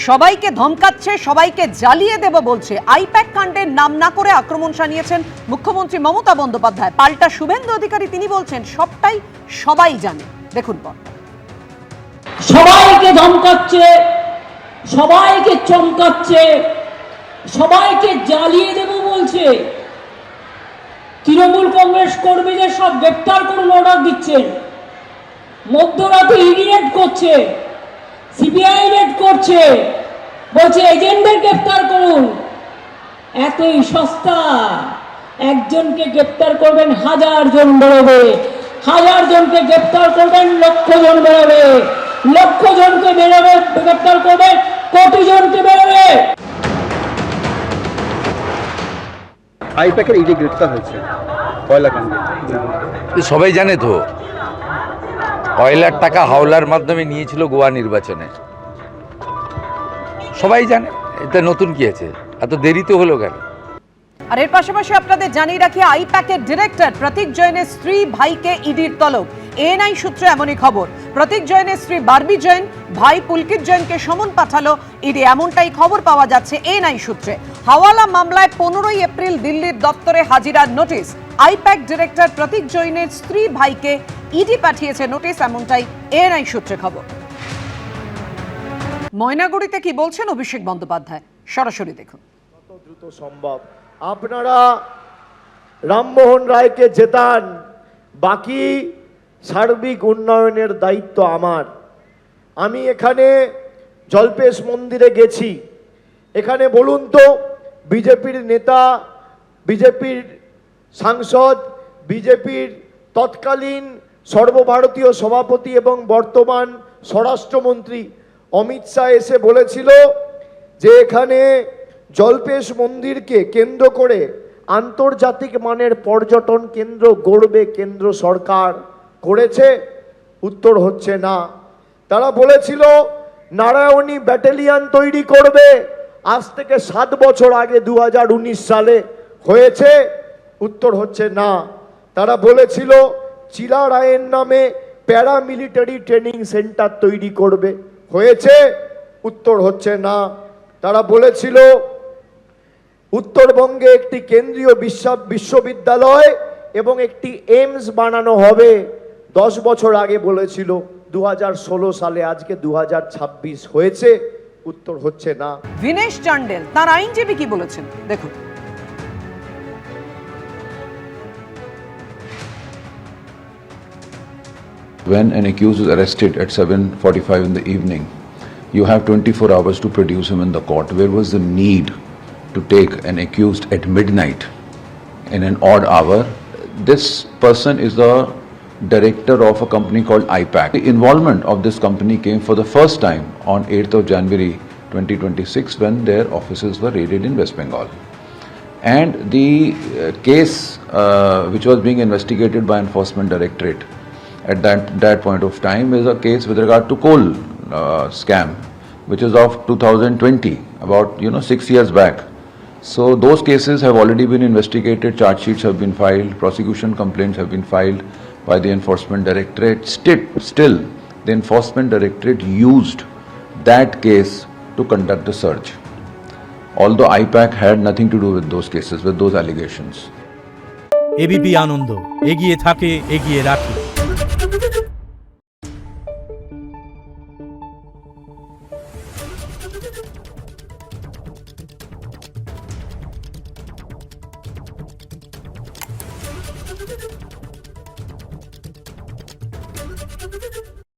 সবাইকে ধমকাচ্ছে, সবাইকে জ্বালিয়ে দেব বলছে। আইপ্যাক কাণ্ডের নাম না করে আক্রমণ শানিয়েছেন মুখ্যমন্ত্রী মমতা বন্দ্যোপাধ্যায়। পাল্টা শুভেন্দু অধিকারী তিনি বলছেন সবটাই সবাই জানে। দেখুন পর। সবাইকে ধমকাচ্ছে, সবাইকে চমকাচ্ছে, সবাইকে জ্বালিয়ে দেব বলছে। তৃণমূল কংগ্রেস কর্মীদের সব গ্রেপ্তার করুন অর্ডার দিচ্ছেন। মধ্যরাতে ইডি রেড করছে, সিবিআই রেড করছে, বলছে এজেন্টদের গ্রেপ্তার করুন। এতই সস্তা, একজনকে গ্রেপ্তার করবেন 1000 জন বেরোবে, 1000 জনকে গ্রেপ্তার করবেন 1,00,000 জন বেরোবে, 1,00,000 জনকে বেরোবে গ্রেপ্তার করবেন 1,000,000 জনকে বেরোবে। আইপ্যাকের ইডি গ্রেপ্তার হয়েছে কয়লা কাণ্ডে, সবাই জানে তো। কয়লার টাকা হাওলার মাধ্যমে নিয়েছিল গোয়া নির্বাচনে, সবাই জানে। এটা নতুন কি আছে, এত দেরিতে হলো কেন? আর এর পাশাপাশি আপনাদের জানিয়ে রাখি, আইপ্যাকের ডিরেক্টর প্রতীক জৈনের স্ত্রী ভাইকে ইডির তলব। এএনআই সূত্রে এমনই খবর। প্রতীক জৈনের স্ত্রী বারবি জৈন ভাই পুলকিত জৈনকে সমন পাঠালো ইডি, এমনটাই খবর পাওয়া যাচ্ছে এএনআই সূত্রে। হাওয়ালা মামলায় 15ই এপ্রিল দিল্লির দপ্তরে হাজিরার নোটিশ। আইপ্যাক ডিরেক্টর প্রতীক জৈনের স্ত্রী ভাইকে ইডি পাঠিয়েছে নোটিশ, এমনটাই এএনআই সূত্রে খবর। ময়নাগুড়িতে কি বলছেন অভিষেক বন্দ্যোপাধ্যায়, সরাসরি দেখুন। যত দ্রুত সম্ভব আপনারা রামমোহন রায়কে জেতান, বাকি সার্বিক উন্নয়নের দায়িত্ব আমার। আমি এখানে জল্পেশ মন্দিরে গেছি, এখানে বলুন তো বিজেপির নেতা, বিজেপির সাংসদ, বিজেপির তৎকালীন সর্বভারতীয় সভাপতি এবং বর্তমান স্বরাষ্ট্রমন্ত্রী অমিত শাহ এসে বলেছিল যে এখানে জল্পেশ মন্দিরকে কেন্দ্র করে আন্তর্জাতিক মানের পর্যটন কেন্দ্র গড়বে কেন্দ্র সরকার। করেছে? উত্তর হচ্ছে না। তারা বলেছিল নারায়ণী ব্যাটালিয়ন তৈরি করবে, আজ থেকে 7 বছর আগে 2019 সালে। হয়েছে? উত্তর হচ্ছে না। তারা বলেছিল চিলা রায়ের নামে প্যারামিলিটারি ট্রেনিং সেন্টার তৈরি করবে। হয়েছে? উত্তর হচ্ছে না। তারা বলেছিল উত্তরবঙ্গে একটি কেন্দ্রীয় বিশ্ববিদ্যালয় এবং একটি এইমস বানানো হবে। 10 বছর আগে বলেছিল, 2016 সালে, আজকে 2026। হয়েছে? উত্তর হচ্ছে না। ভিনেশ চান্ডেল তার আইনজীবী কি বলেছেন দেখুন। When an accused is arrested at 7:45 in the evening, you have 24 hours to produce him in the court. Where was the need to take an accused at midnight in an odd hour? This person is the director of a company called IPAC. The involvement of this company came for the first time on 8th of January 2026 when their offices were raided in West Bengal. And the case which was being investigated by Enforcement Directorate at that point of time is a case with regard to coal scam, which is of 2020, about 6 years back. So those cases have already been investigated, charge sheets have been filed, prosecution complaints have been filed by the Enforcement Directorate. Still, the Enforcement Directorate used that case to conduct the search, although IPAC had nothing to do with those cases, with those allegations. ABP Ananda, এগিয়ে থাকে, এগিয়ে রাখে। Thank you.